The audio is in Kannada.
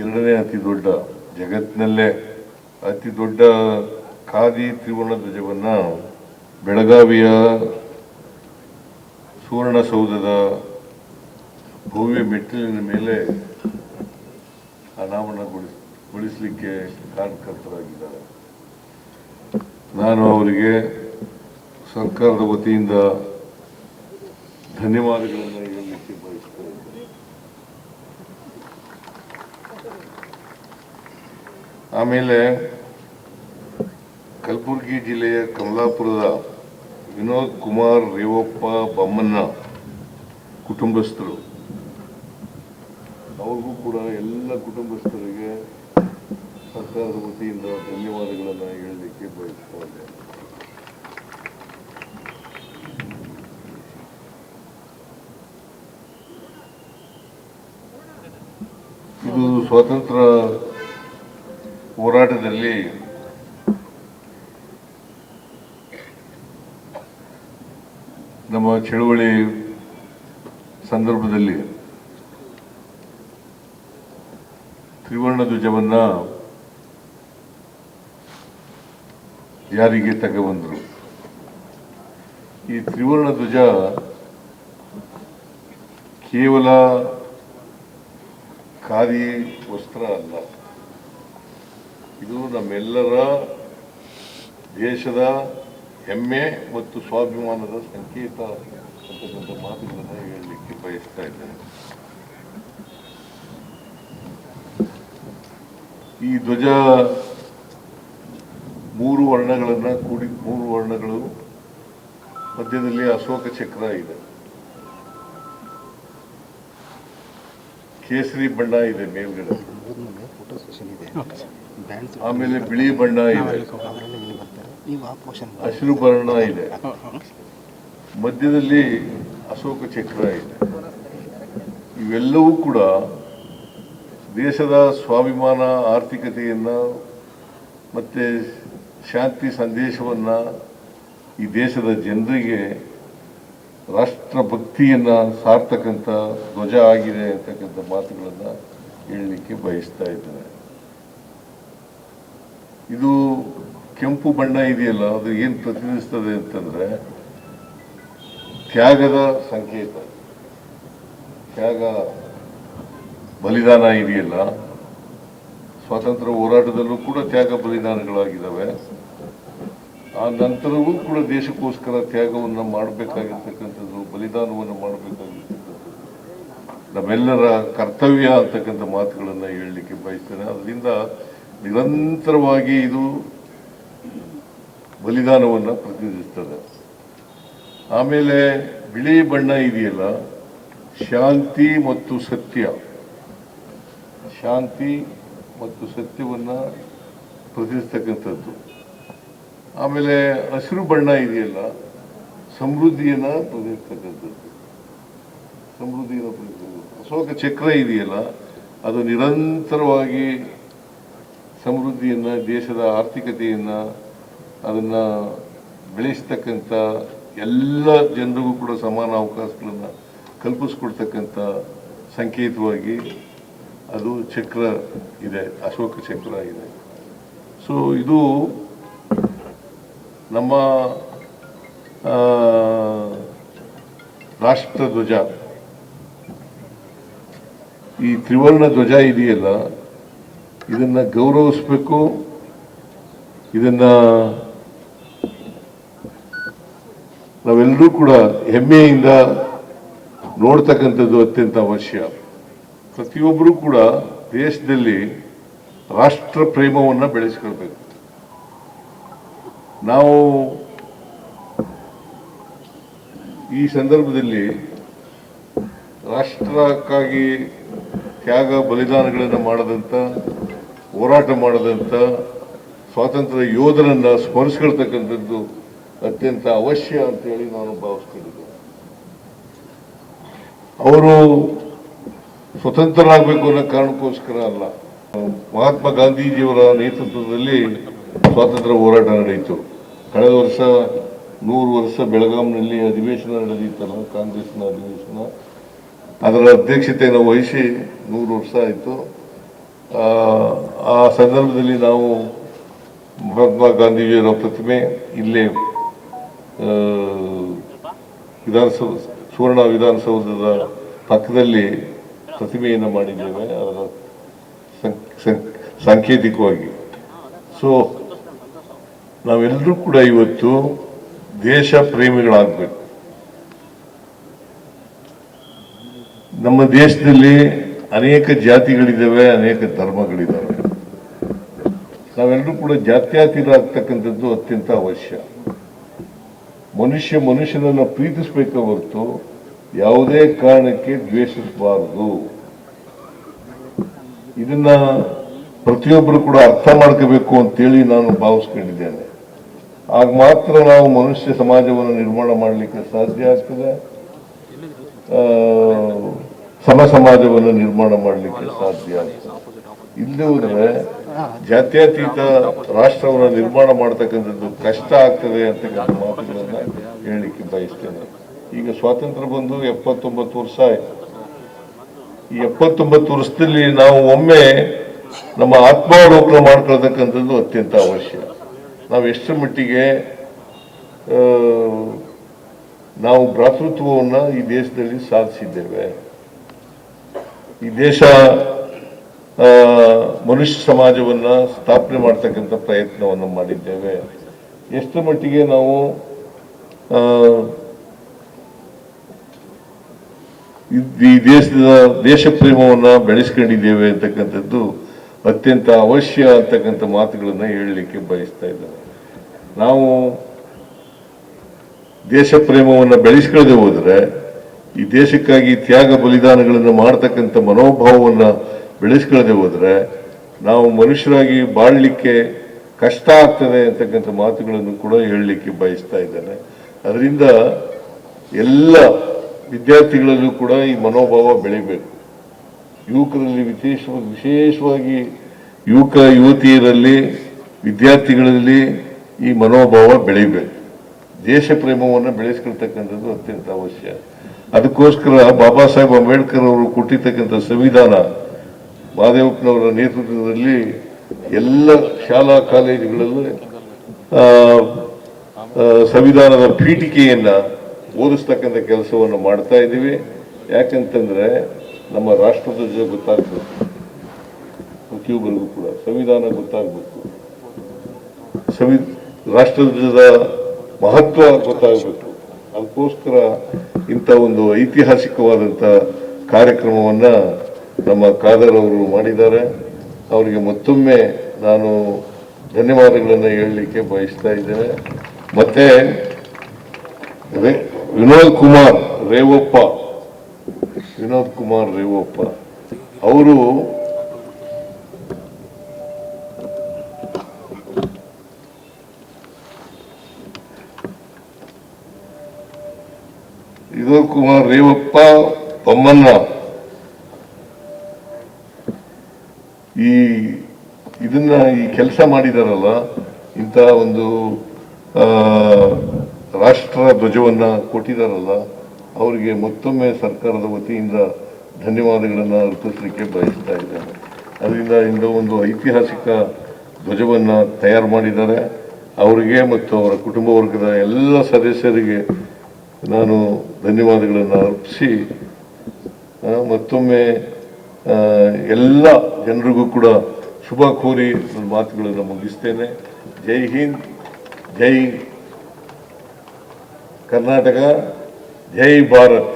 ಎರಡನೇ ಅತಿ ದೊಡ್ಡ ಜಗತ್ತಿನಲ್ಲೇ ಅತಿ ದೊಡ್ಡ ಖಾದಿ ತ್ರಿವರ್ಣ ಧ್ವಜವನ್ನು ಬೆಳಗಾವಿಯ ಸುವರ್ಣಸೌಧದ ಭವ್ಯ ಮೆಟ್ಟಿಲಿನ ಮೇಲೆ ಅನಾವರಣಗೊಳಿಸಲಿಕ್ಕೆ ಕಾರಣಕರ್ತರಾಗಿದ್ದಾರೆ. ನಾನು ಅವರಿಗೆ ಸರ್ಕಾರದ ವತಿಯಿಂದ ಧನ್ಯವಾದಗಳನ್ನು ಹೇಳಲಿಕ್ಕೆ ಬಯಸ್ತೇನೆ. ಆಮೇಲೆ ಕಲಬುರಗಿ ಜಿಲ್ಲೆಯ ಕಮಲಾಪುರದ ವಿನೋದ್ ಕುಮಾರ್ ರೇವಪ್ಪ ಬೊಮ್ಮಣ್ಣ ಕುಟುಂಬಸ್ಥರು, ಅವ್ರಿಗೂ ಕೂಡ ಎಲ್ಲ ಕುಟುಂಬಸ್ಥರಿಗೆ ಸರ್ಕಾರದ ವತಿಯಿಂದ ಧನ್ಯವಾದಗಳನ್ನು ಹೇಳಲಿಕ್ಕೆ ಬಯಸ್ತಾ ಇದ್ದೇನೆ. ಇದು ಸ್ವಾತಂತ್ರ್ಯ ಹೋರಾಟದಲ್ಲಿ ನಮ್ಮ ಚಳುವಳಿ ಸಂದರ್ಭದಲ್ಲಿ ತ್ರಿವರ್ಣ ಧ್ವಜವನ್ನ ಜಾರಿಗೆ ತಗೊಂಡ್ರು. ಈ ತ್ರಿವರ್ಣ ಧ್ವಜ ಕೇವಲ ಖಾದಿ ವಸ್ತ್ರ ಅಲ್ಲ, ಇದು ನಮ್ಮೆಲ್ಲರ ದೇಶದ ಹೆಮ್ಮೆ ಮತ್ತು ಸ್ವಾಭಿಮಾನದ ಸಂಕೇತ ಅಂತಕ್ಕಂಥ ಮಾತುಗಳನ್ನು ಹೇಳಲಿಕ್ಕೆ ಬಯಸ್ತಾ ಇದ್ದೇನೆ. ಈ ಧ್ವಜ ಮೂರು ವರ್ಣಗಳು ಮಧ್ಯದಲ್ಲಿ ಅಶೋಕ ಚಕ್ರ ಇದೆ, ಕೇಸರಿ ಬಣ್ಣ ಇದೆ ಮೇಲ್ಗಡೆ, ಆಮೇಲೆ ಬಿಳಿ ಬಣ್ಣ ಇದೆ, ಹಸಿರು ಬಣ್ಣ ಇದೆ, ಮಧ್ಯದಲ್ಲಿ ಅಶೋಕ ಚಕ್ರ ಇದೆ. ಇವೆಲ್ಲವೂ ಕೂಡ ದೇಶದ ಸ್ವಾಭಿಮಾನ, ಆರ್ಥಿಕತೆಯನ್ನ ಮತ್ತೆ ಶಾಂತಿ ಸಂದೇಶವನ್ನ ಈ ದೇಶದ ಜನರಿಗೆ ರಾಷ್ಟ್ರಭಕ್ತಿಯನ್ನ ಸಾರ್ತಕ್ಕಂಥ ಧ್ವಜ ಆಗಿದೆ ಅಂತಕ್ಕಂಥ ಮಾತುಗಳನ್ನು ಹೇಳಲಿಕ್ಕೆ ಬಯಸ್ತಾ ಇದ್ದೇನೆ. ಇದು ಕೆಂಪು ಬಣ್ಣ ಇದೆಯಲ್ಲ, ಅದು ಏನು ಪ್ರತಿನಿಧಿಸ್ತದೆ ಅಂತಂದ್ರೆ ತ್ಯಾಗದ ಸಂಕೇತ. ತ್ಯಾಗ, ಬಲಿದಾನ ಇದೆಯಲ್ಲ, ಸ್ವಾತಂತ್ರ್ಯ ಹೋರಾಟದಲ್ಲೂ ಕೂಡ ತ್ಯಾಗ ಬಲಿದಾನಗಳಾಗಿದ್ದಾವೆ. ಆ ನಂತರವೂ ಕೂಡ ದೇಶಕ್ಕೋಸ್ಕರ ತ್ಯಾಗವನ್ನು ಮಾಡಬೇಕಾಗಿರ್ತಕ್ಕಂಥದ್ದು, ಬಲಿದಾನವನ್ನು ಮಾಡಬೇಕಾಗಿರ್ತಕ್ಕಂಥದ್ದು ನಮ್ಮೆಲ್ಲರ ಕರ್ತವ್ಯ ಅಂತಕ್ಕಂಥ ಮಾತುಗಳನ್ನು ಹೇಳಲಿಕ್ಕೆ ಬಯಸ್ತೇನೆ. ಅದರಿಂದ ನಿರಂತರವಾಗಿ ಇದು ಬಲಿದಾನವನ್ನು ಪ್ರತಿನಿಧಿಸ್ತದೆ. ಆಮೇಲೆ ಬಿಳಿ ಬಣ್ಣ ಇದೆಯಲ್ಲ, ಶಾಂತಿ ಮತ್ತು ಸತ್ಯ, ಶಾಂತಿ ಮತ್ತು ಸತ್ಯವನ್ನು ಪ್ರತಿನಿಧಿಸ್ತಕ್ಕಂಥದ್ದು. ಆಮೇಲೆ ಹಸಿರು ಬಣ್ಣ ಇದೆಯಲ್ಲ, ಸಮೃದ್ಧಿಯನ್ನು ಪ್ರತಿನಿಧಿಸ್ತಕ್ಕಂಥದ್ದು, ಸಮೃದ್ಧಿಯನ್ನು ಪ್ರತಿನಿಧಿಸ್ತಕ್ಕಂಥದ್ದು. ಅಶೋಕ ಚಕ್ರ ಇದೆಯಲ್ಲ, ಅದು ನಿರಂತರವಾಗಿ ಸಮೃದ್ಧಿಯನ್ನು, ದೇಶದ ಆರ್ಥಿಕತೆಯನ್ನು ಅದನ್ನು ಬೆಳೆಸ್ತಕ್ಕಂಥ, ಎಲ್ಲ ಜನರಿಗೂ ಕೂಡ ಸಮಾನ ಅವಕಾಶಗಳನ್ನು ಕಲ್ಪಿಸ್ಕೊಡ್ತಕ್ಕಂಥ ಸಂಕೇತವಾಗಿ ಅದು ಚಕ್ರ ಇದೆ, ಅಶೋಕ ಚಕ್ರ ಇದೆ. ಸೊ ಇದು ನಮ್ಮ ರಾಷ್ಟ್ರಧ್ವಜ. ಈ ತ್ರಿವರ್ಣ ಧ್ವಜ ಇದೆಯಲ್ಲ, ಇದನ್ನ ಗೌರವಿಸಬೇಕು, ಇದನ್ನ ನಾವೆಲ್ಲರೂ ಕೂಡ ಹೆಮ್ಮೆಯಿಂದ ನೋಡ್ತಕ್ಕಂಥದ್ದು ಅತ್ಯಂತ ಅವಶ್ಯ. ಪ್ರತಿಯೊಬ್ಬರೂ ಕೂಡ ದೇಶದಲ್ಲಿ ರಾಷ್ಟ್ರ ಪ್ರೇಮವನ್ನು ಬೆಳೆಸ್ಕೊಳ್ಬೇಕು. ನಾವು ಈ ಸಂದರ್ಭದಲ್ಲಿ ರಾಷ್ಟ್ರಕ್ಕಾಗಿ ತ್ಯಾಗ ಬಲಿದಾನಗಳನ್ನು ಮಾಡದಂಥ, ಹೋರಾಟ ಮಾಡದಂಥ ಸ್ವಾತಂತ್ರ್ಯ ಯೋಧರನ್ನು ಸ್ಮರಿಸ್ಕೊಳ್ತಕ್ಕಂಥದ್ದು ಅತ್ಯಂತ ಅವಶ್ಯ ಅಂತೇಳಿ ನಾನು ಭಾವಿಸ್ಕೊಂಡಿದ್ದೆ. ಅವರು ಸ್ವತಂತ್ರರಾಗಬೇಕು ಅನ್ನೋ ಕಾರಣಕ್ಕೋಸ್ಕರ ಅಲ್ಲ, ಮಹಾತ್ಮ ಗಾಂಧೀಜಿಯವರ ನೇತೃತ್ವದಲ್ಲಿ ಸ್ವಾತಂತ್ರ್ಯ ಹೋರಾಟ ನಡೆಯಿತು. ಕಳೆದ ವರ್ಷ 100 ವರ್ಷ ಬೆಳಗಾಂನಲ್ಲಿ ಅಧಿವೇಶನ ನಡೆದಿತ್ತಲ್ಲ, ಕಾಂಗ್ರೆಸ್ನ ಅಧಿವೇಶನ, ಅದರ ಅಧ್ಯಕ್ಷತೆಯನ್ನು ವಹಿಸಿ 100 ವರ್ಷ ಆಯಿತು. ಸಂದರ್ಭದಲ್ಲಿ ನಾವು ಮಹಾತ್ಮ ಗಾಂಧೀಜಿಯವರ ಪ್ರತಿಮೆ ಇಲ್ಲೇ ಸುವರ್ಣ ವಿಧಾನಸೌಧದ ಪಕ್ಕದಲ್ಲಿ ಪ್ರತಿಮೆಯನ್ನು ಮಾಡಿದ್ದೇವೆ, ಅದರ ಸಾಂಕೇತಿಕವಾಗಿ. ಸೊ ನಾವೆಲ್ಲರೂ ಕೂಡ ಇವತ್ತು ದೇಶ ಪ್ರೇಮಿಗಳಾಗಬೇಕು. ನಮ್ಮ ದೇಶದಲ್ಲಿ ಅನೇಕ ಜಾತಿಗಳಿದ್ದಾವೆ, ಅನೇಕ ಧರ್ಮಗಳಿದ್ದಾವೆ. ನಾವೆಲ್ಲರೂ ಕೂಡ ಜಾತ್ಯತೀತ ಆಗ್ತಕ್ಕಂಥದ್ದು ಅತ್ಯಂತ ಅವಶ್ಯ. ಮನುಷ್ಯನನ್ನು ಪ್ರೀತಿಸಬೇಕೆ ಹೊರತು ಯಾವುದೇ ಕಾರಣಕ್ಕೆ ದ್ವೇಷಿಸಬಾರದು. ಇದನ್ನ ಪ್ರತಿಯೊಬ್ಬರು ಕೂಡ ಅರ್ಥ ಮಾಡ್ಕೋಬೇಕು ಅಂತೇಳಿ ನಾನು ಭಾವಿಸ್ಕೊಂಡಿದ್ದೇನೆ. ಆಗ ಮಾತ್ರ ನಾವು ಮನುಷ್ಯ ಸಮಾಜವನ್ನು ನಿರ್ಮಾಣ ಮಾಡಲಿಕ್ಕೆ ಸಾಧ್ಯ ಆಗ್ತದೆ, ಸಮ ಸಮಾಜವನ್ನು ನಿರ್ಮಾಣ ಮಾಡಲಿಕ್ಕೆ ಸಾಧ್ಯ ಆಗ್ತದೆ. ಇಲ್ಲದೆ ಹೋದರೆ ಜಾತ್ಯತೀತ ರಾಷ್ಟ್ರವನ್ನು ನಿರ್ಮಾಣ ಮಾಡ್ತಕ್ಕಂಥದ್ದು ಕಷ್ಟ ಆಗ್ತದೆ ಅಂತಕ್ಕಂಥ ಮಾತುಗಳನ್ನ ಹೇಳಲಿಕ್ಕೆ ಬಯಸ್ತೇನೆ. ಈಗ ಸ್ವಾತಂತ್ರ್ಯ ಬಂದು 79 ವರ್ಷ ಆಯ್ತು. ಈ 79 ವರ್ಷದಲ್ಲಿ ನಾವು ಒಮ್ಮೆ ನಮ್ಮ ಆತ್ಮಾವಲೋಕನ ಮಾಡ್ಕೊಳ್ತಕ್ಕಂಥದ್ದು ಅತ್ಯಂತ ಅವಶ್ಯ. ನಾವು ಎಷ್ಟರ ಮಟ್ಟಿಗೆ ನಾವು ಭ್ರಾತೃತ್ವವನ್ನು ಈ ದೇಶದಲ್ಲಿ ಸಾಧಿಸಿದ್ದೇವೆ. ಈ ದೇಶ ಮನುಷ್ಯ ಸಮಾಜವನ್ನು ಸ್ಥಾಪನೆ ಮಾಡ್ತಕ್ಕಂಥ ಪ್ರಯತ್ನವನ್ನು ಮಾಡಿದ್ದೇವೆ. ಎಷ್ಟು ಮಟ್ಟಿಗೆ ನಾವು ಈ ದೇಶ ಪ್ರೇಮವನ್ನು ಬೆಳೆಸ್ಕೊಂಡಿದ್ದೇವೆ ಅಂತಕ್ಕಂಥದ್ದು ಅತ್ಯಂತ ಅವಶ್ಯ ಅಂತಕ್ಕಂಥ ಮಾತುಗಳನ್ನು ಹೇಳಲಿಕ್ಕೆ ಬಯಸ್ತಾ ಇದ್ದೇನೆ. ನಾವು ದೇಶ ಪ್ರೇಮವನ್ನು ಬೆಳೆಸ್ಕೊಳ್ಳದೆ ಹೋದರೆ, ಈ ದೇಶಕ್ಕಾಗಿ ತ್ಯಾಗ ಬಲಿದಾನಗಳನ್ನು ಮಾಡ್ತಕ್ಕಂಥ ಮನೋಭಾವವನ್ನು ಬೆಳೆಸ್ಕೊಳ್ಳದೆ ಹೋದರೆ ನಾವು ಮನುಷ್ಯರಾಗಿ ಬಾಳಲಿಕ್ಕೆ ಕಷ್ಟ ಆಗ್ತದೆ ಅಂತಕ್ಕಂಥ ಮಾತುಗಳನ್ನು ಕೂಡ ಹೇಳಲಿಕ್ಕೆ ಬಯಸ್ತಾ ಇದ್ದೇನೆ. ಅದರಿಂದ ಎಲ್ಲ ವಿದ್ಯಾರ್ಥಿಗಳಲ್ಲೂ ಕೂಡ ಈ ಮನೋಭಾವ ಬೆಳಿಬೇಕು. ಯುವಕರಲ್ಲಿ ವಿಶೇಷವಾಗಿ ಯುವತಿಯರಲ್ಲಿ, ವಿದ್ಯಾರ್ಥಿಗಳಲ್ಲಿ ಈ ಮನೋಭಾವ ಬೆಳಿಬೇಕು. ದೇಶ ಪ್ರೇಮವನ್ನು ಬೆಳೆಸ್ಕೊಳ್ತಕ್ಕಂಥದ್ದು ಅತ್ಯಂತ ಅವಶ್ಯ. ಅದಕ್ಕೋಸ್ಕರ ಬಾಬಾ ಸಾಹೇಬ್ ಅಂಬೇಡ್ಕರ್ ಅವರು ಕೊಟ್ಟಿರ್ತಕ್ಕಂಥ ಸಂವಿಧಾನ, ಮಹದೇವಪ್ಪನವರ ನೇತೃತ್ವದಲ್ಲಿ ಎಲ್ಲ ಶಾಲಾ ಕಾಲೇಜುಗಳಲ್ಲಿ ಸಂವಿಧಾನದ ಪೀಠಿಕೆಯನ್ನ ಓದಿಸ್ತಕ್ಕಂಥ ಕೆಲಸವನ್ನು ಮಾಡ್ತಾ ಇದ್ದೀವಿ. ಯಾಕಂತಂದ್ರೆ ನಮ್ಮ ರಾಷ್ಟ್ರಧ್ವಜ ಗೊತ್ತಾಗಬೇಕು, ಪ್ರತಿಯೊಬ್ಬರಿಗೂ ಕೂಡ ಸಂವಿಧಾನ ಗೊತ್ತಾಗಬೇಕು, ರಾಷ್ಟ್ರಧ್ವಜದ ಮಹತ್ವ ಗೊತ್ತಾಗಬೇಕು. ಅದಕ್ಕೋಸ್ಕರ ಇಂಥ ಒಂದು ಐತಿಹಾಸಿಕವಾದಂಥ ಕಾರ್ಯಕ್ರಮವನ್ನು ನಮ್ಮ ಖಾದರ್ ಅವರು ಮಾಡಿದ್ದಾರೆ. ಅವರಿಗೆ ಮತ್ತೊಮ್ಮೆ ನಾನು ಧನ್ಯವಾದಗಳನ್ನು ಹೇಳಲಿಕ್ಕೆ ಬಯಸ್ತಾ ಇದ್ದೇನೆ. ಮತ್ತೆ ವಿನೋದ್ ಕುಮಾರ್ ರೇವಪ್ಪ ಅವರು ಬೊಮ್ಮಣ್ಣ ಈ ಕೆಲಸ ಮಾಡಿದಾರಲ್ಲ, ಇಂಥ ಒಂದು ರಾಷ್ಟ್ರ ಧ್ವಜವನ್ನ ಕೊಟ್ಟಿದಾರಲ್ಲ, ಅವರಿಗೆ ಮತ್ತೊಮ್ಮೆ ಸರ್ಕಾರದ ವತಿಯಿಂದ ಧನ್ಯವಾದಗಳನ್ನು ಅರ್ಪಿಸಲಿಕ್ಕೆ ಬಯಸ್ತಾ ಇದ್ದೇನೆ. ಅದರಿಂದ ಇಂಥ ಒಂದು ಐತಿಹಾಸಿಕ ಧ್ವಜವನ್ನು ತಯಾರು ಮಾಡಿದ್ದಾರೆ. ಅವರಿಗೆ ಮತ್ತು ಅವರ ಕುಟುಂಬ ವರ್ಗದ ಎಲ್ಲ ಸದಸ್ಯರಿಗೆ ನಾನು ಧನ್ಯವಾದಗಳನ್ನು ಅರ್ಪಿಸಿ ಮತ್ತೊಮ್ಮೆ ಎಲ್ಲ ಜನರಿಗೂ ಕೂಡ ಶುಭ ಕೋರಿ ನನ್ನ ಮಾತುಗಳನ್ನು ಮುಗಿಸ್ತೇನೆ. ಜೈ ಹಿಂದ್, ಜೈ ಕರ್ನಾಟಕ, ಜೈ ಭಾರತ್.